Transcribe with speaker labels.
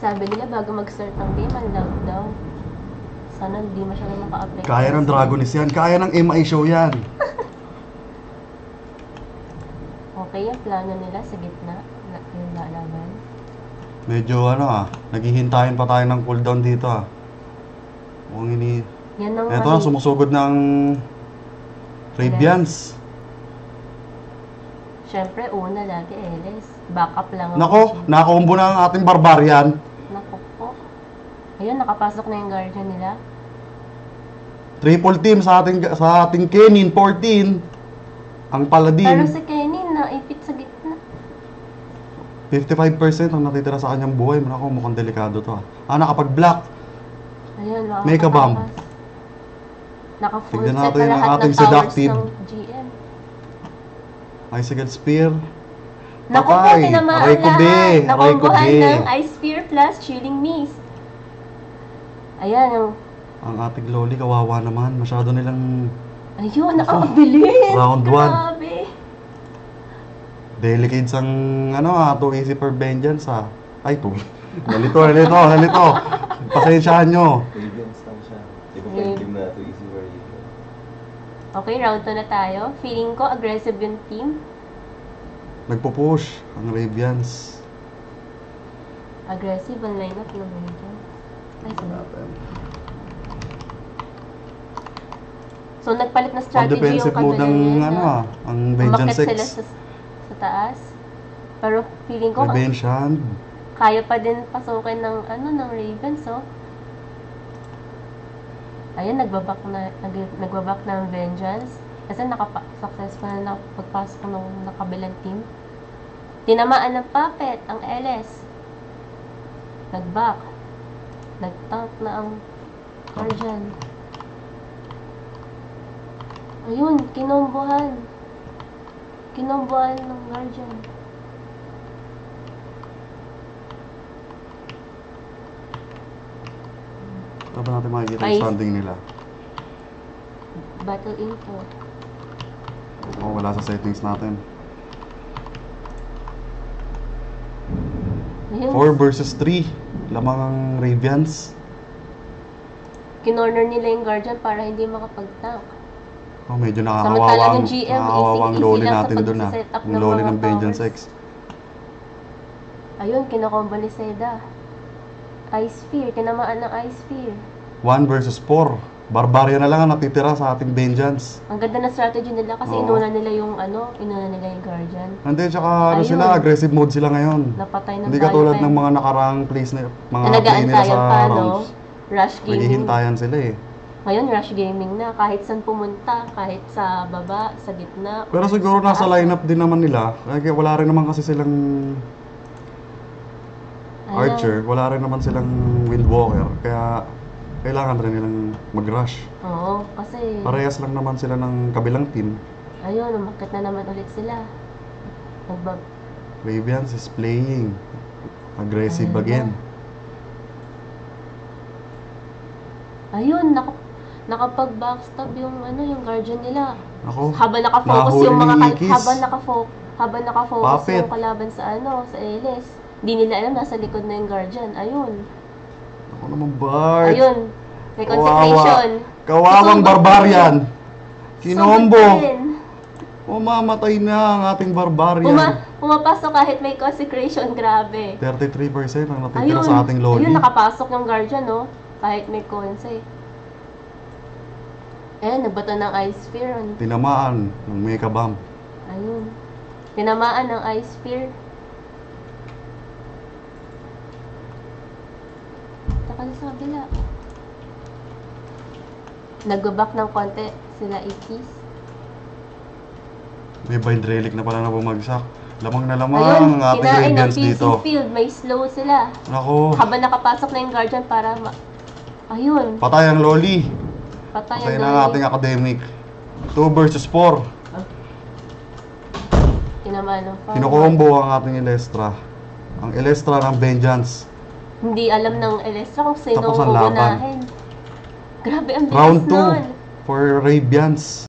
Speaker 1: Sabi nila bago mag-start ng game, ang loud daw. Sana hindi masyadong maka-affect.
Speaker 2: Kaya ng Dragonis yan. Kaya ng MI show yan.
Speaker 1: Okay, yung plano nila sa gitna. Yung lalaban.
Speaker 2: Medyo naghihintayin pa tayo ng cooldown dito Mukhang
Speaker 1: Yan ang
Speaker 2: Eto na, sumusugod ng Rabians.
Speaker 1: Siyempre, una lagi, Elis. Backup lang.
Speaker 2: Nako, nakakombo na ang ating Barbarian.
Speaker 1: Nako po. Ayun, nakapasok na yung guardian nila.
Speaker 2: Triple team sa ating Kenin, 14. Ang Paladin.
Speaker 1: Pero si Kenny, naipit sa gitna.
Speaker 2: 55% ang natitira sa kanyang buhay. Nako, mukhang delikado to nakapag-block.
Speaker 1: Ayun,
Speaker 2: Make a bomb.
Speaker 1: Naka-full
Speaker 2: Tignan
Speaker 1: set
Speaker 2: natin
Speaker 1: na
Speaker 2: ang
Speaker 1: lahat
Speaker 2: ating
Speaker 1: ng towers
Speaker 2: seductive.
Speaker 1: ng GM.
Speaker 2: Icicle Spear.
Speaker 1: Naku po,
Speaker 2: Patay.
Speaker 1: tinamaan
Speaker 2: Aray ko, be.
Speaker 1: lahat.
Speaker 2: Aray ko,
Speaker 1: Nakombohan
Speaker 2: be.
Speaker 1: ng Ice Spear plus Chilling Mist. Ayan, yung...
Speaker 2: Ang ating Loli, kawawa naman. Masyado nilang
Speaker 1: Ayun, nakakabilis.
Speaker 2: Round 1.
Speaker 1: Grabe.
Speaker 2: Delicates ang too easy for vengeance Ay, nalito. Pasensyahan nyo.
Speaker 3: Ravens lang siya. Di ba pwede team na ito easy for you?
Speaker 1: Okay, round 2 na tayo. Feeling ko aggressive yung team.
Speaker 2: Nagpo-push ang Rabians.
Speaker 1: Aggressive ang lineup ng Rangers. Ay, sorry. So, nagpalit na
Speaker 2: On
Speaker 1: strategy
Speaker 2: defensive
Speaker 1: yung
Speaker 2: mode ang
Speaker 1: Caballeros,
Speaker 2: ang Vengeance
Speaker 1: umakyat sila
Speaker 2: 6.
Speaker 1: sa taas. Pero feeling ko,
Speaker 2: Revenge Hand.
Speaker 1: kaya pa din pasukin ng ng Ravens, Ayun, nagbabak ng Vengeance. Kasi successful na pagpasok ng nakabilang team. Tinamaan ng Puppet ang LS. Nagback. Nagtank na ang Guardian. Ayun, kinombohan. Kinombohan ng Guardian.
Speaker 2: Ano ba natin makikita yung standing nila?
Speaker 1: Battle info.
Speaker 2: Wala sa settings natin.
Speaker 1: Ayun,
Speaker 2: 4 versus 3. Lamang ang Rabians.
Speaker 1: kinorner nila yung Guardian para hindi makapag-tank.
Speaker 2: Medyo
Speaker 1: Samantala
Speaker 2: nakakawawang
Speaker 1: yung GM,
Speaker 2: nakakawawang
Speaker 1: easy
Speaker 2: Loli
Speaker 1: lang sa
Speaker 2: natin doon
Speaker 1: pag-set up
Speaker 2: Yung
Speaker 1: ng
Speaker 2: Loli
Speaker 1: mga
Speaker 2: ng Vengeance
Speaker 1: towers.
Speaker 2: X.
Speaker 1: Ayun, kinakombo ni Seda. Ice Spear, tinamaan ng Ice Spear.
Speaker 2: 1 versus 4. Barbarian na lang ang natitira sa ating Vengeance.
Speaker 1: Ang ganda na strategy nila kasi
Speaker 2: Oo.
Speaker 1: inuna nila yung Guardian.
Speaker 2: Hindi, tsaka
Speaker 1: Ayun.
Speaker 2: sila, aggressive mode sila ngayon.
Speaker 1: Napatay ng
Speaker 2: Hindi katulad
Speaker 1: Biopen.
Speaker 2: ng mga nakarang plays na mga
Speaker 1: Na
Speaker 2: play nila sa
Speaker 1: nag-aantayan pa, no?
Speaker 2: rounds.
Speaker 1: Rush Gaming.
Speaker 2: Naghihintayan sila
Speaker 1: Ngayon, Rush Gaming na. Kahit saan pumunta, kahit sa baba, sa gitna.
Speaker 2: Pero siguro
Speaker 1: sa
Speaker 2: nasa
Speaker 1: taas.
Speaker 2: lineup din naman nila. Kaya wala rin naman kasi silang
Speaker 1: Ayan.
Speaker 2: Archer. Wala rin naman silang Windwalker. Kaya kailangan rin nilang mag-rush.
Speaker 1: Oo, kasi...
Speaker 2: Parehas lang naman sila ng kabilang team.
Speaker 1: Ayun, umakit na naman ulit sila.
Speaker 2: Rabians is playing aggressive
Speaker 1: Ayun
Speaker 2: again.
Speaker 1: Ayun, nakapag-backstab yung yung Guardian nila.
Speaker 2: Ako,
Speaker 1: Habang nakafocus
Speaker 2: nahuli
Speaker 1: yung mga
Speaker 2: ni Ikis.
Speaker 1: habang nakafocus
Speaker 2: Puppet.
Speaker 1: yung kalaban sa sa LS. Hindi nila alam nasa likod na yung Guardian. Ayun.
Speaker 2: Ako naman, Bart.
Speaker 1: Ayun. May consecration.
Speaker 2: Kawawang
Speaker 1: Susugod
Speaker 2: Barbarian.
Speaker 1: pa
Speaker 2: Kinombo.
Speaker 1: rin.
Speaker 2: Mamatay na ang ating Barbarian.
Speaker 1: Pumapasok kahit may consecration, grabe.
Speaker 2: 33% ang natitira sa ating Loli.
Speaker 1: Ayun, nakapasok yung Guardian, no? Kahit may conse. Ayun, nagbato ng Ice Spear.
Speaker 2: Tinamaan ng Mecha Bomb.
Speaker 1: Ayun. Tinamaan ng Ice Spear. Taka sa kabila. Nag-back ng konti sila Ikis.
Speaker 2: May Bind Relic na pala na bumagsak. Lamang na lamang
Speaker 1: Ayun,
Speaker 2: ang ating
Speaker 1: kinain ng
Speaker 2: Rabians
Speaker 1: PC
Speaker 2: dito.
Speaker 1: field. May slow sila.
Speaker 2: Nako,
Speaker 1: Habang nakapasok na yung Guardian para ayun.
Speaker 2: patay ang Loli.
Speaker 1: Patay
Speaker 2: Patay
Speaker 1: ang
Speaker 2: na ang ating Academic. 2 versus 4.
Speaker 1: Tinamaan ng power.
Speaker 2: Kinukombo ang ating Elestra. Ang Elestra ng Vengeance.
Speaker 1: Hindi alam ng Elestra kung sino
Speaker 2: Tapos
Speaker 1: ang
Speaker 2: ang laban.
Speaker 1: uunahin. Grabe, ang bilis
Speaker 2: Round
Speaker 1: nun.
Speaker 2: 2 for Rabians.